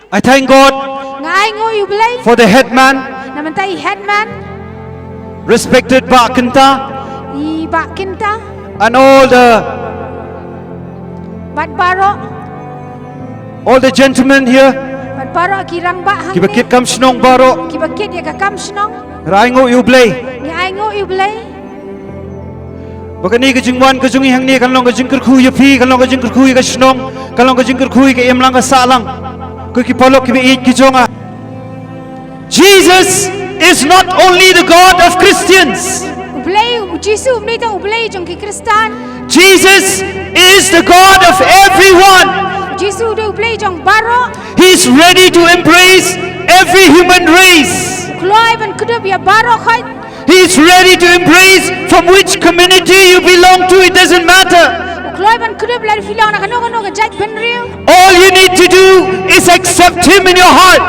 I thank God for the headman, respected Pak Kenta, and all the gentlemen here. Kibakit kam snong baro, raingo yublay. Bakani ka jingwan ka jungi hangni kalong ka jingkar khu yapi kalong ka jingkar khu ka snong kalong ka jingkar khu ka emlang ka salang ko ki polok ki eat ki jonga. Jesus is not only the God of Christians. Jesus is the God of everyone. He is ready to embrace every human race. He is ready to embrace from which community you belong to. It doesn't matter. All you need to do is accept Him in your heart.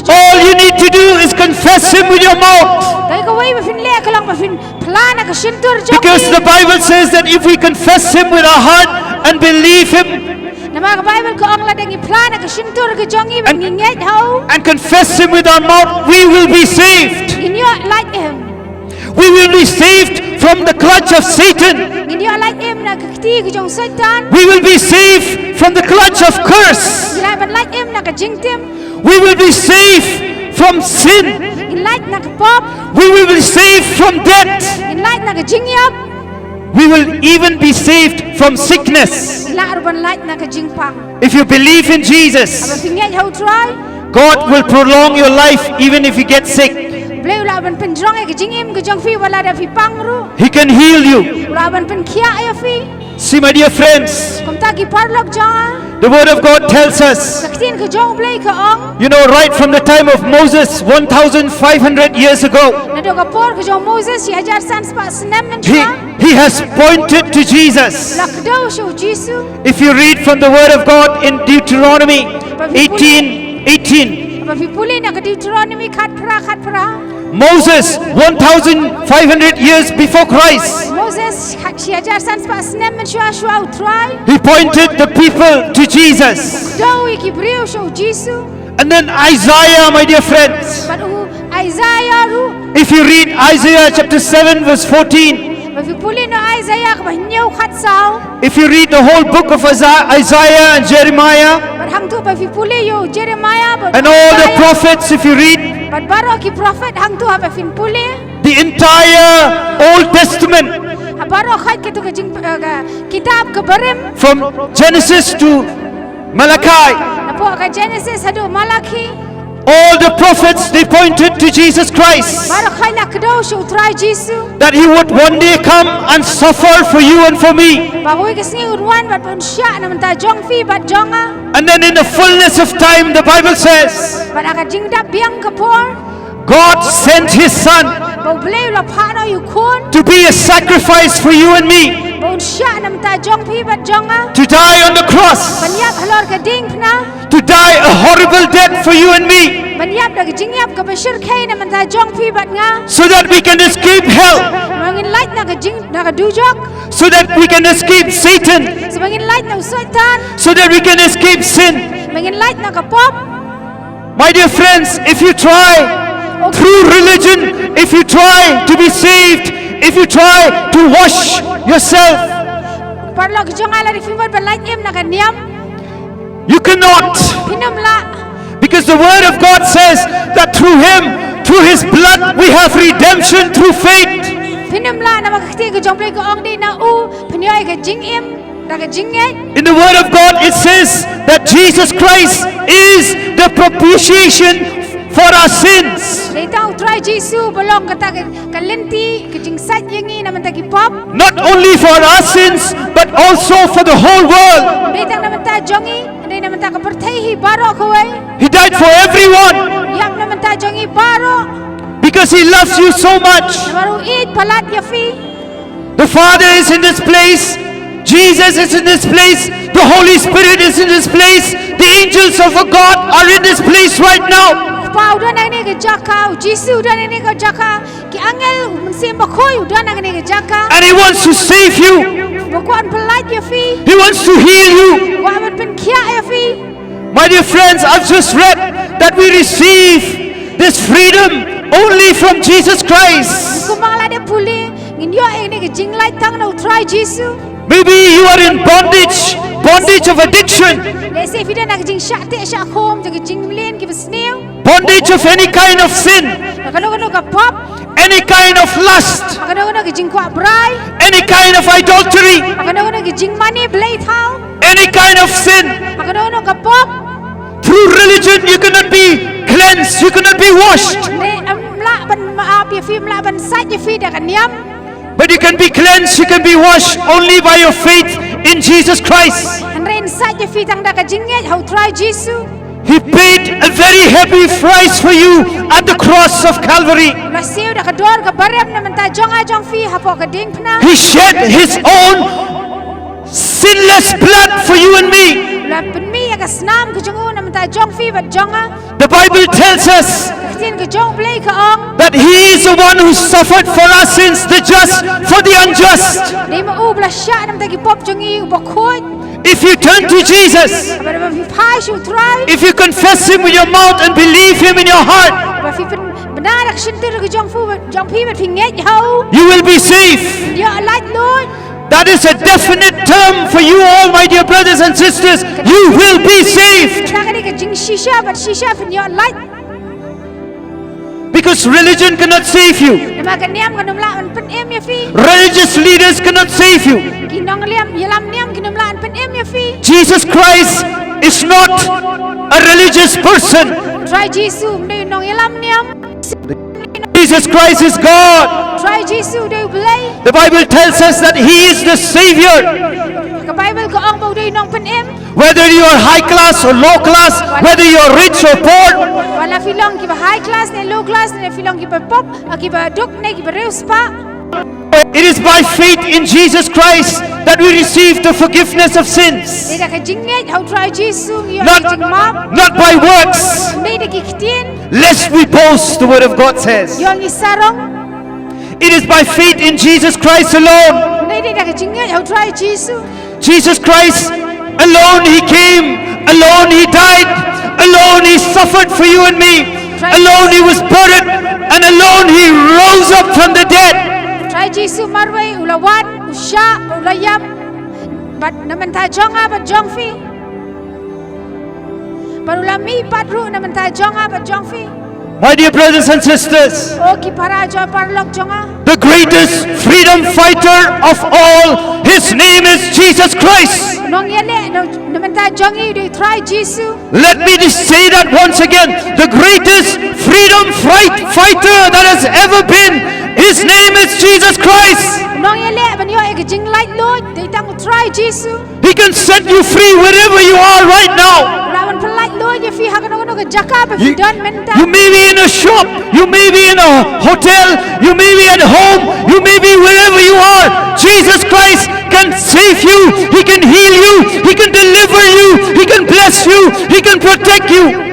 All you need to do is confess Him with your mouth. Because the Bible says that if we confess Him with our heart and believe Him and confess Him with our mouth, we will be saved. We will be saved from the clutch of Satan. We will be saved from the clutch of curse. We will be saved from sin. We will be saved from death. We will even be saved from sickness. If you believe in Jesus, God will prolong your life even if you get sick. He can heal you. See, my dear friends, the Word of God tells us, you know, right from the time of Moses 1,500 years ago, He has pointed to Jesus. If you read from the Word of God in Deuteronomy 18:18, Moses 1,500 years before Christ, he pointed the people to Jesus. And then Isaiah, my dear friends, if you read Isaiah chapter 7 verse 14, if you read the whole book of Isaiah and Jeremiah and all the prophets, if you read the entire Old Testament from Genesis to Malachi, all the prophets, they pointed to Jesus Christ, that He would one day come and suffer for you and for me. And then in the fullness of time, the Bible says, God sent His Son to be a sacrifice for you and me, to die on the cross, to die a horrible death for you and me, so that we can escape hell, so that we can escape Satan, so that we can escape sin. My dear friends, if you try through religion, if you try to be saved, if you try to wash yourself, you cannot. Because the Word of God says that through Him, through His blood, we have redemption through faith. In the Word of God, it says that Jesus Christ is the propitiation for our sins. Not only for our sins, but also for the whole world. He died for everyone because He loves you so much. The Father is in this place, Jesus is in this place, the Holy Spirit is in this place, the angels of God are in this place right now. And He wants to save you. He wants to heal you. dear friends, I've just read that we receive this freedom only from Jesus Christ. Maybe you are in bondage of addiction, bondage of any kind of sin, any kind of lust, any kind of adultery, any kind of sin. Through religion you cannot be cleansed, you cannot be washed. But you can be cleansed, you can be washed only by your faith in Jesus Christ. He paid a very heavy price for you at the cross of Calvary. He shed His own sinless blood for you and me. The Bible tells us that He is the one who suffered for our sins, the just for the unjust. If you turn to Jesus, if you confess Him with your mouth and believe Him in your heart, you will be saved. That is a definite term for you all, my dear brothers and sisters. You will be saved. Because religion cannot save you. Religious leaders cannot save you. Jesus Christ is not a religious person. Jesus Christ is God. The Bible tells us that He is the Savior. Whether you are high class or low class, whether you are rich or poor, it is by faith in Jesus Christ that we receive the forgiveness of sins. Not by works, lest we boast, the Word of God says. It is by faith in Jesus Christ alone. Jesus Christ alone He came, alone He died, alone He suffered for you and me, alone He was buried, and alone He rose up from the dead. My dear brothers and sisters, the greatest freedom fighter of all, His name is Jesus Christ. Let me just say that once again. The greatest freedom fighter that has ever been, His name is Jesus Christ. He can set you free wherever you are right now. You may be in a shop, you may be in a hotel, you may be at home, you may be wherever you are. Jesus Christ can save you, He can heal you, He can deliver you, He can bless you, He can protect you.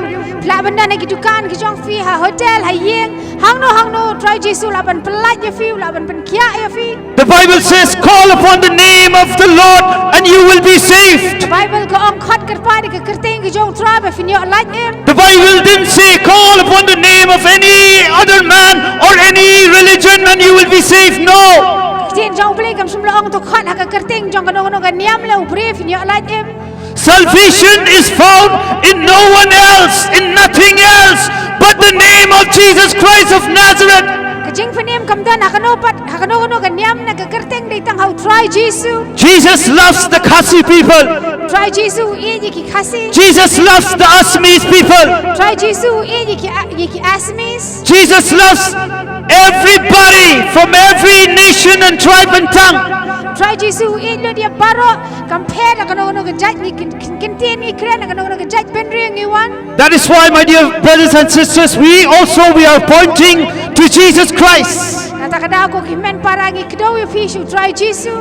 The Bible says, call upon the name of the Lord and you will be saved. The Bible didn't say call upon the name of any other man or any religion and you will be saved. No. Salvation is found in no one else, in nothing else but the name of Jesus Christ of Nazareth. Jesus loves the Kasi people. Jesus loves the Assamese people. Jesus loves everybody from every nation and tribe and tongue. That is why, my dear brothers and sisters, we are pointing to Jesus Christ.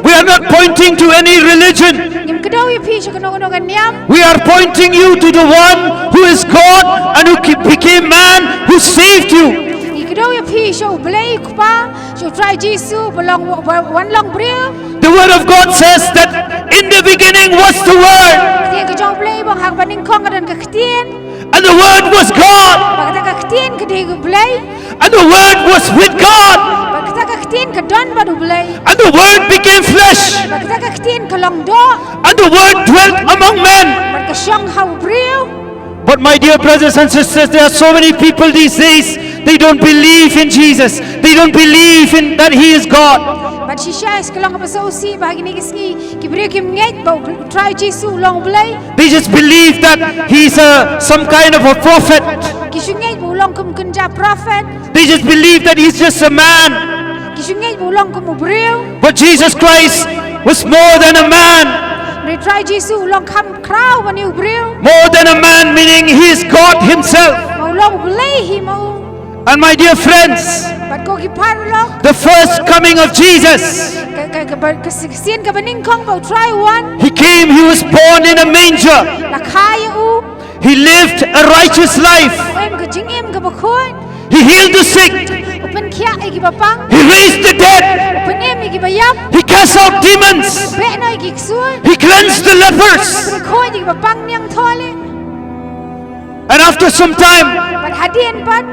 We are not pointing to any religion. We are pointing you to the one who is God and who became man, who saved you. The Word of God says that in the beginning was the Word, baning kong adan kakhtien. And the Word was God. Bagata kakhtien kadi gublay. And the Word was with God. Bagata kakhtien kadon badu blay. And the Word became flesh. Bagata kakhtien kalong do. And the Word dwelt among men. Bagkasyong hawbriw. But my dear brothers and sisters, there are so many people these days, they don't believe in Jesus. They don't believe in that He is God. But shisha is kalong kapasausi bahagi ni kiski kibriw kim ngait bau try Jesu long blay. They just believe that He's some kind of a prophet. Kisungay bau long kum kunja prophet. They just believe that He's just a man. Kisungay bau long kum ubriw. But Jesus Christ was more than a man. They try Jesu long kam kraw bani ubriw. More than a man, meaning He is God Himself. Mau long blay hi mau. And my dear friends, But ko kipar long. the first coming of Jesus, Kasien ka baning kong bau try one. He came, He was born in a manger. Lakaya u. He lived a righteous life. Em ka jingim ka bakhoy. He healed the sick. Upan kya ay gibapang. He raised the dead. Upan em ay gibayap. He cast out demons. Be no ay giksuy. He cleansed the lepers. Bakhoy ay gibapang niyang thole. And after some time, But hadien pat.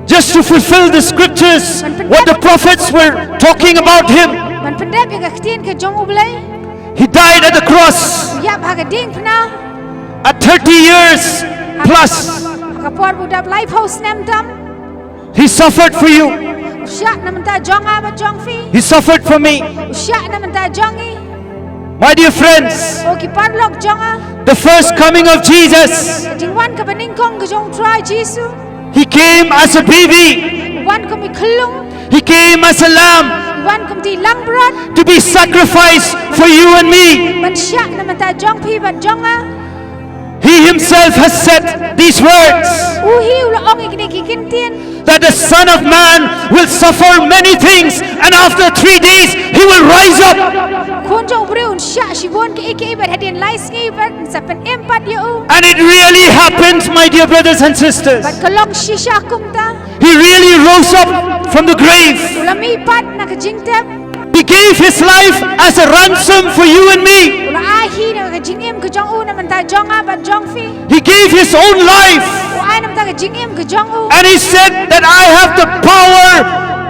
just to fulfill the scriptures, what the prophets were talking about Him, Man pendep ay kakhtien ka jong ublay. He died at the cross Yap hagading pna. at 30 years plus. Kapor budap life house nemtam. He suffered for you. Usya naman ta jong ama jong fi. He suffered for me. Usya naman ta jongi. My dear friends, O kiparlok jonga. the first coming of Jesus, Jingwan ka baning kong ka jong try Jesu. He came as a baby. Wan ko mi klung. He came as a lamb Wan ko ti langbrot. to be sacrificed for you and me. Man siya naman ta jong pi bat jonga. He Himself has said these words, Uhi uloong ikinikikintin. that the Son of Man will suffer many things, and after 3 days He will rise up. Kun jong briun siya shibon ke iki bat hadin lais ngi bat sapen empat yo. And it really happened, my dear brothers and sisters. Bat kalong shisha kumta. He really rose up from the grave. Ulami pat na kajingtep. He gave His life as a ransom for you and me. Ula ahi na kajingim ka jong u naman ta jonga bat jong fi. He gave His own life. Uay naman ta kajingim ka jong u. And He said that I have the power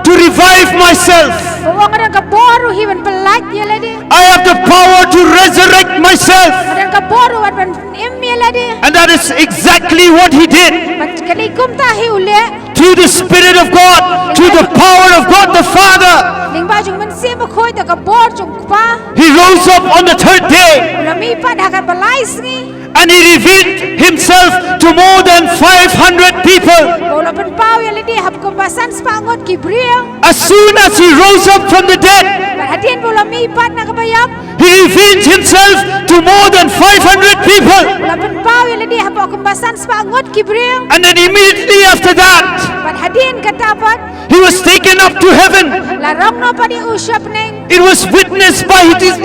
to revive myself. Uwang adan ka boru hiban pelat yaladi. I have the power to resurrect myself. Adan ka boru at ban im yaladi. And that is exactly what He did. Bat kanikum ta hi ule. Through the Spirit of God, through the power of God the Father, Ling ba jong man sim khoi ta ka bor jong pa. He rose up on the third day. Ulami pat ha ka balais ngi. And He revealed Himself to more than 500 people. Bola pen pau yaladi hap kumbasan spangot ki brio. As soon as He rose up from the dead, Bat hadin bola mi pat na kabayap. He revealed Himself to more than 500 people. Bola pen pau yaladi hap kumbasan spangot ki brio. And then immediately after that, Bat hadin katapat. He was taken up to heaven. Larong no pa di usyap neng. It was witnessed by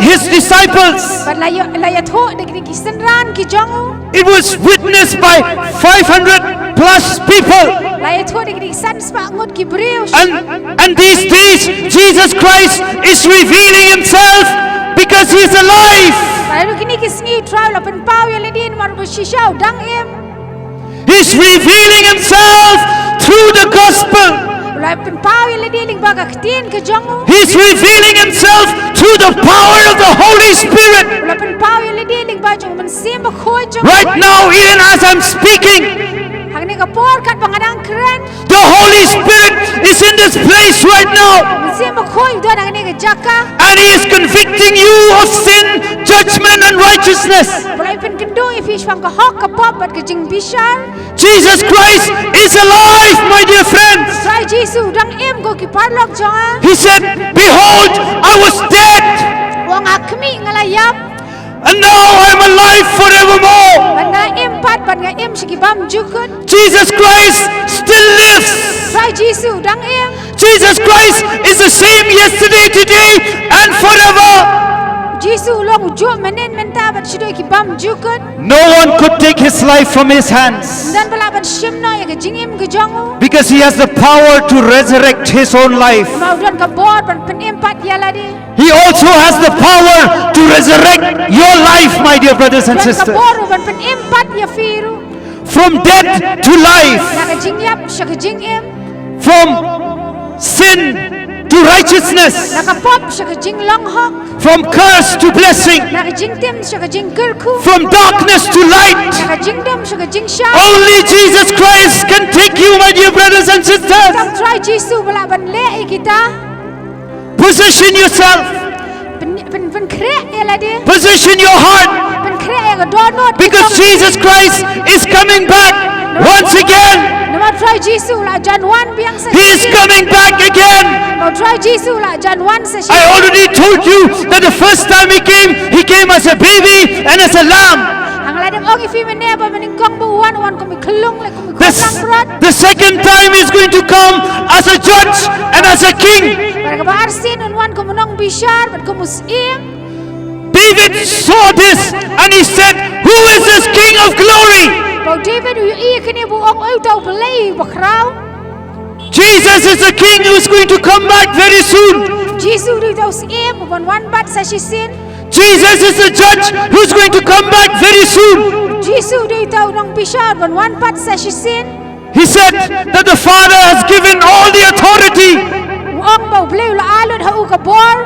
His disciples. Bat layat ho dikini kisenran ki jong u. It was witnessed by 500 plus people. Layat ho dikini san spangot ki brio. And these days, Jesus Christ is revealing Himself because He is alive. Lalu kini kisngi trial pen pau yaladi mar bershisau dang em. He's revealing Himself through the gospel. Lalu pen pau yaladi ling baga ktin ke jong u. He's revealing Himself through the power of the Holy Spirit. Lalu pen pau yaladi ling ba jong man sim ba khoi jong. Right now, even as I'm speaking, Hang ni kapor kat pangadang keren. the Holy Spirit is in this place right now. Man sim ba khoi do hang ni ke jaka. And He is convicting you of sin, judgment, and righteousness. Lalu pen kendo ifish pang ka hok ka pop bat ke jing bishar. Jesus Christ is alive, my dear friends. Try Jesu dang em go ki parlok jong a. He said, behold, I was dead, Wang akmi ngalayap. and now I'm alive forevermore. Ban nga em pat ban nga em shikibam jukut. Jesus Christ still lives. Try Jesu dang em. Jesus Christ is the same yesterday, today, and forever. Jisu long jo menen menta bat shidoi ki bam jukut. No one could take his life from his hands. Dan bala bat shimno ya jingim ke jongu. Because he has the power to resurrect his own life. Mau dan ka bor ban penempat ya ladi. He also has the power to resurrect your life, my dear brothers and Dan ka sisters. bor ban penempat ya firu. From death to life. Na ka jingyap sya ka jingim. From sin to righteousness. Na ka pop sya ka jinglong hok. From curse to blessing. Na ka jingtim sya ka jingkerku. From darkness to light. Na ka jingdom sya ka jingsha. Only Jesus Christ can take you, my dear brothers and sisters. Tam try Jisu bala ban le kita. Position yourself. Ben krek ya ladi. Position your heart. Ben krek ya ka donut. Because Jesus Christ is coming back once again. Nama try Jisu la Januan biang sa. He is coming back again. Mau try Jisu la Januan sa. I already told you that the first time he came as a baby and as a lamb. Ang ladang ong ifi meneba meningkong buwan wan kumi kelung le kumi kolang berat. The second time he's going to come as a judge and as a king. Para ba arsin wan kumunong bishar bat kumusim. David saw this and he said, "Who is this King of glory?" Bau David u i kini bu ong u tau belai bakrau. Jesus is the King who is going to come back very soon. Jisu du tau sim wan bat sa shisin. Jesus is the judge who is going to come back very soon. Jisu du tau nong bishar wan bat sa shisin. He said that the Father has given all the authority. Ong bau belai la alun ha u ka bor.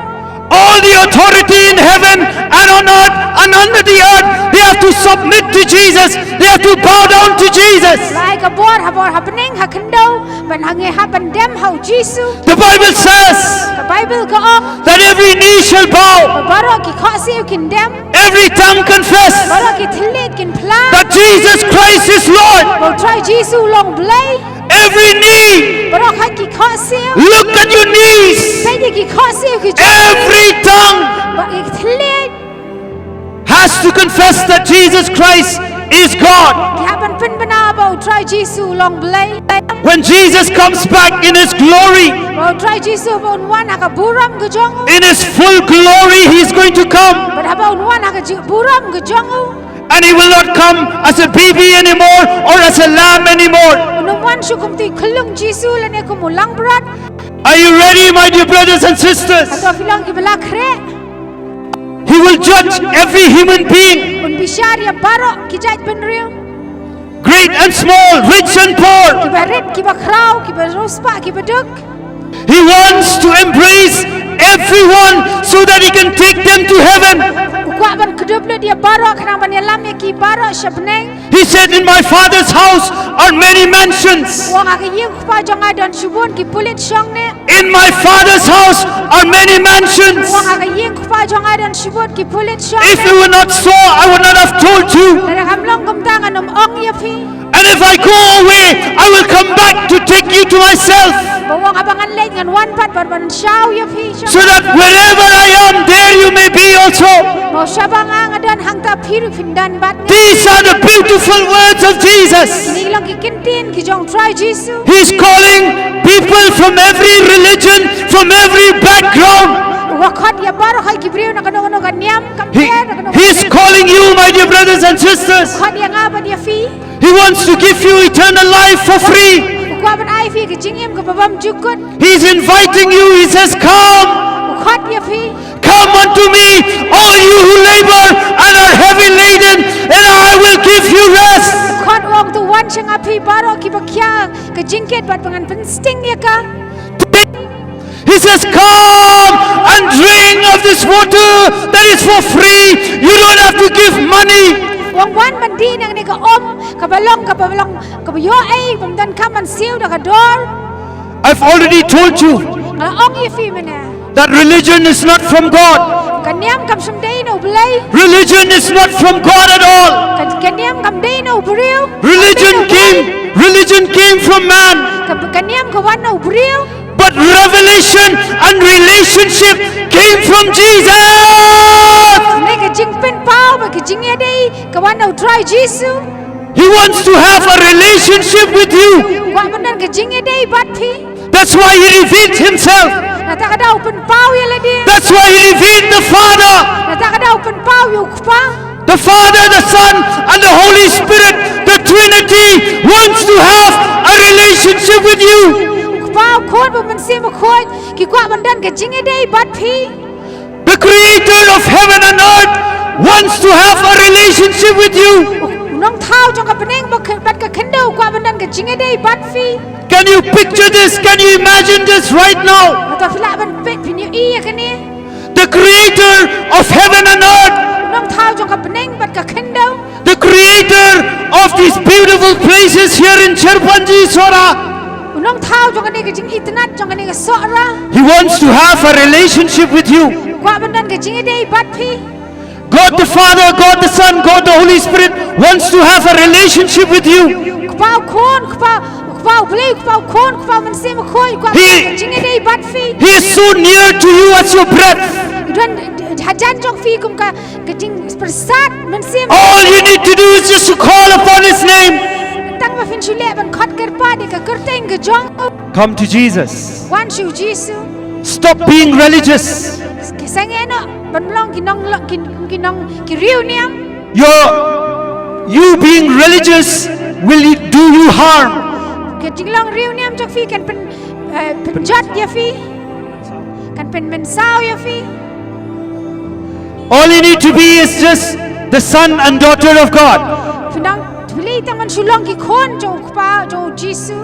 All the authority in heaven and on earth and under the earth, they have to submit to Jesus. They have to bow down to Jesus. Lai ka bor ha pening ha kendo ban hange ha bandem ha Jisu. The Bible says Ka Bible ka ong that every knee shall bow, baro ki khasi kindem. every tongue confess Baro ki thilit kin plan. that Jesus Christ is Lord. Bau try Jisu long belai. Every knee, Baro khai ki khasi. look at your knees. Sai ki khasi ki Every tongue ba ki thilit. has to confess that Jesus Christ is God. Ki haban pin bana bau try Jisu long belai. When Jesus comes back in his glory, Bau try Jisu bau wan ha ka buram ke jongu. in his full glory, he is going to come. Bau ha bau wan ha ka buram ke jongu. And he will not come as a baby anymore or as a lamb anymore. Nung wan syukum ti kelung Jisu lane kumulang berat. Are you ready, my dear brothers and sisters? Atau filang ki bela krek. He will judge every human being, Pun bishar ya barok ki jaj penriu. great and small, rich and Ki poor. barit ki bakrau ki barospa ki baduk. He wants to embrace everyone so that he can take them to heaven. Ukwa ban kedublu dia barok kenang ban yalam ya ki barok syabneng. He said, "In my Father's house are many mansions. Wang aki yeng kupa jong adon subun ki pulit syong ne. In my Father's house are many mansions. Wang aki yeng kupa jong adon subun ki pulit syong If ne. it were not so, I would not have told you. Lada kamlong kumtangan ong ya fi. And if I go away, I will come back to take you to myself, Bawang abangan lain ngan wan pat ban syau ya fi. so that wherever I am, there you may be also." Mau syabang ang adan hang ta phiru findan bat ne. These are the beautiful words of Jesus. Ni long ki kintin ki jong try Jisu. He's calling people from every religion, from every background. Wakhat ya barok hai ki briu nak kano kan niam kamper nak kano. He's calling you, my dear brothers and sisters. Wakhat ya ngaban ya fi. He wants to give you eternal life for free. Ukwa ban ai fi ki jingim ke babam jukut. He's inviting you. He says, "Come, Ukhat ya fi. come unto me, all you who labor and are heavy laden, and I will give you rest." Ukhat wong tu wan syang api barok ki bakya ke jingket bat pangan pensting ya ka. He says, "Come and drink of this water that is for free. You don't have to give money." Wong wan mandi nang ni ka om ka balong ka yo ai pam dan ka man siu da ka dor. I've already told you Ngala ong ya fi mana. that religion is not from God. Kanyam kam sum dei no belai. Religion is not from God at all. Kanyam kam dei no briu. Religion came from man. Kanyam ka wan no briu. But revelation and relationship came from Jesus. Ni ka jing pen pau ba ka jing ya dei ka wan no try Jisu. He wants to have a relationship with you. Wa ban ka jing ya dei bat fi. That's why he revealed himself. Natakadaw penpau ya lady. That's why he revealed the Father. Natakadaw penpau yu kpa. The Father, the Son, and the Holy Spirit, the Trinity, wants to have a relationship with you. Kpa khon bu man sim khoi ki kwa bandan ke jinge dei bat phi. The Creator of heaven and earth wants to have a relationship with you. Nong thau jong ka peneng bat ka khendau kwa bandan ke jinge dei bat phi. Can you picture this? Can you imagine this right now? Ta phila ban pet phin yu I ka ni. The Creator of heaven and earth, Nong thau jong ka peneng bat ka khendau. the Creator of these beautiful places here in Cherpanji, Sohra. Nong thau jong ka ni ke jing itnat jong ka ni ke Sohra. He wants to have a relationship with you. Kwa bandan ke jinge dei bat phi. God the Father, God the Son, God the Holy Spirit wants to have a relationship with you. Kpa khon kpa blei kpa khon kpa man sim khoi kwa He- jinge dei bat phi. He is so near to you as your breath. Don hajan jong phi kum ka jing persat man sim. All you need to do is just to call upon His name. Tang ma fin chule ban khot ker pa de ka kerteng ke jong. Come to Jesus. Wan shu Jesu. Stop being religious. Ki sangeno ban long ki nong ki riu niam. You being religious will do you harm. Ke jing long riu niam jok phi kan pen jot ya phi. Kan pen men sao ya phi. All you need to be is just the son and daughter of God. Pinang beli tang man shulong ki khon jo kpa jo Jesu.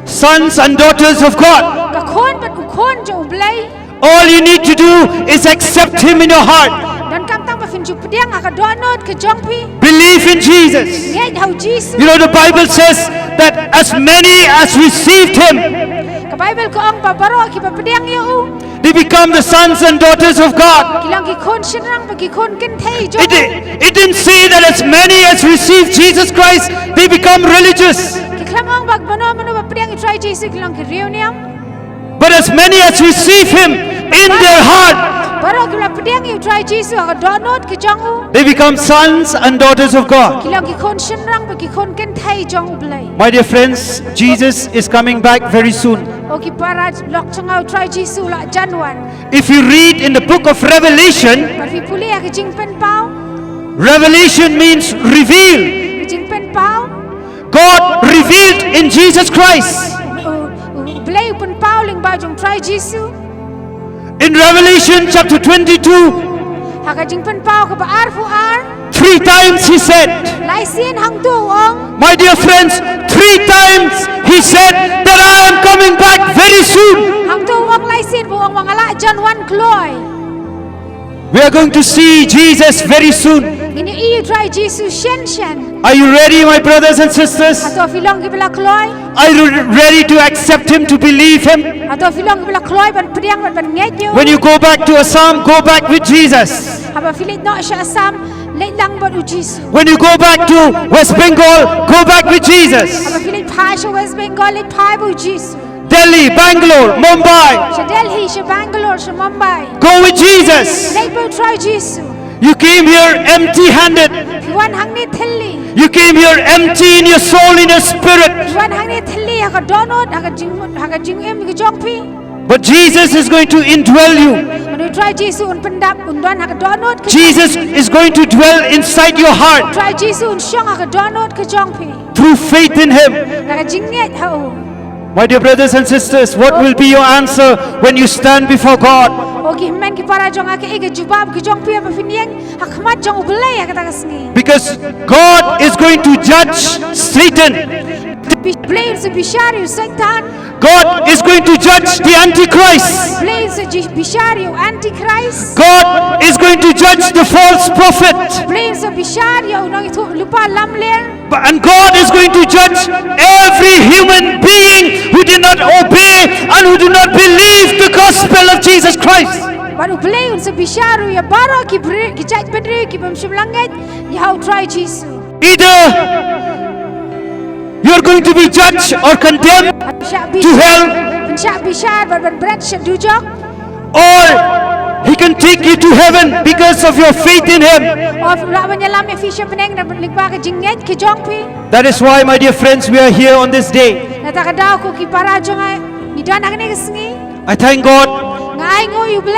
Sons and daughters of God. Ka khon bat ku khon jo blai. All you need to do is accept Him in your heart. Dan kam tang ma fin ju pediang aka donot ke jong phi. Believe in Jesus. Ngai hau Jesu. You know, the Bible says that as many as received Him, Ka Bible ko ang babaro ki pa pediang yo u. they become the sons and daughters of God. Ki lang ki khon shinrang ba ki khon ken thei jo. It didn't say that as many as received Jesus Christ, they become religious. Ki klam ang bag mano ba pediang I try Jesu ki lang ki riu niam. But as many as receive Him in their heart, Baro ki la pediang I try Jesu aka donot ki jong u. they become sons and daughters of God. Ki lang ki khon shinrang ba ki khon ken thei jong u blai. My dear friends, Jesus is coming back very soon. O ki para lok changau try Jesu la Janwan. If you read in the book of Revelation, Ba fi puli aka jing pen pau. Revelation means reveal. Ki jing pen pau. God revealed in Jesus Christ. Blai pen pau ling ba jong try Jesu. In Revelation chapter 22, Haka jing pen pau ka ba ar fu ar. 3 times He said, Lai sien hang tu ong. my dear friends, 3 times He said that I am coming back very soon. Hang tu ong lai sien bu ong mangala Janwan kloi. We are going to see Jesus very soon. Ini I try Jesu shen. Are you ready, my brothers and sisters? Ato filong ki bela kloi. Are you ready to accept Him, to believe Him? Atau film bila kloi ban pediang ban ngejo. When you go back to Assam, go back with Jesus. Haba filit no sya asam leit lang ban Jesu. When you go back to West Bengal, go back with Jesus. Haba filit pai sya West Bengal leit pai bu Jesu. Delhi, Bangalore, Mumbai, Sya Delhi, sya Bangalore, sya Mumbai. go with Jesus. Leit bu try Jesu. You came here empty-handed. Wan hang ni theli. You came here empty in your soul, in your spirit. Wan hang ni theli haka donot haka jing em ki jong pi. But Jesus is going to indwell you. Manu try Jesu un pendap un don haka donot ki. Jesus is going to dwell inside your heart Try Jesu un syong haka donot ki jong pi. through faith in Him. Haka jing nget hau. My dear brothers and sisters, what will be your answer when you stand before God? Ogi men ki para jong ake ege jubab ki jong pia bafinieng hakmat jong ubelay kata kasni. Because God is going to judge Satan. Blame se bishari Satan. God is going to judge the Antichrist. Blame se bishari Antichrist. God is going to judge the false prophet. Blame se bishari unang itu lupa lamler. And God is going to judge every human being who did not obey and who do not believe the gospel of Jesus Christ. Baru blame se bishari ya bara ki judge bedri ki bamshim langet ya how try Jesus. Either you're going to be judged or condemned to hell, Sya bishar ban berat sya dujok. or He can take you to heaven because of your faith in Him. Of lawan ya lam efisya peneng na ligba ka jinget ki jong pi. That is why, my dear friends, we are here on this day. Natakadaw ko ki para jong ni dan akne kasngi. I thank God Ngai ngồiอยู่bên